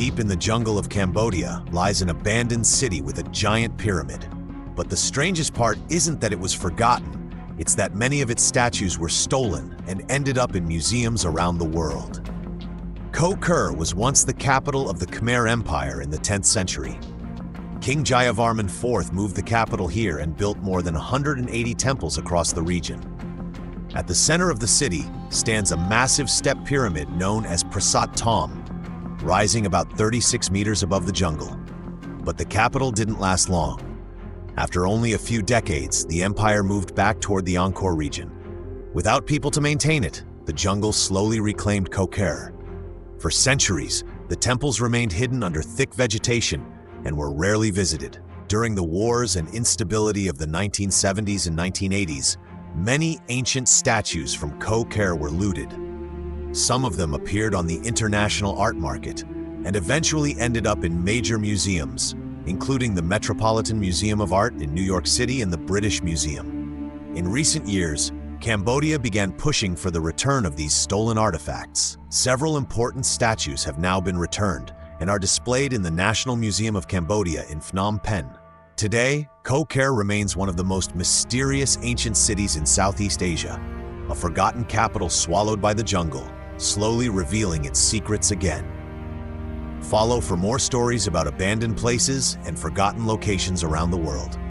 Deep in the jungle of Cambodia lies an abandoned city with a giant pyramid. But the strangest part isn't that it was forgotten, it's that many of its statues were stolen and ended up in museums around the world. Koh Ker was once the capital of the Khmer Empire in the 10th century. King Jayavarman IV moved the capital here and built more than 180 temples across the region. At the center of the city stands a massive step pyramid known as Prasat Tom, rising about 36 meters above the jungle. But the capital didn't last long. After only a few decades, the empire moved back toward the Angkor region. Without people to maintain it, the jungle slowly reclaimed Koh Ker. For centuries, the temples remained hidden under thick vegetation and were rarely visited. During the wars and instability of the 1970s and 1980s, many ancient statues from Koh Ker were looted. Some of them appeared on the international art market and eventually ended up in major museums, including the Metropolitan Museum of Art in New York City and the British Museum. In recent years, Cambodia began pushing for the return of these stolen artifacts. Several important statues have now been returned and are displayed in the National Museum of Cambodia in Phnom Penh. Today, Koh Ker remains one of the most mysterious ancient cities in Southeast Asia, a forgotten capital swallowed by the jungle, slowly revealing its secrets again. Follow for more stories about abandoned places and forgotten locations around the world.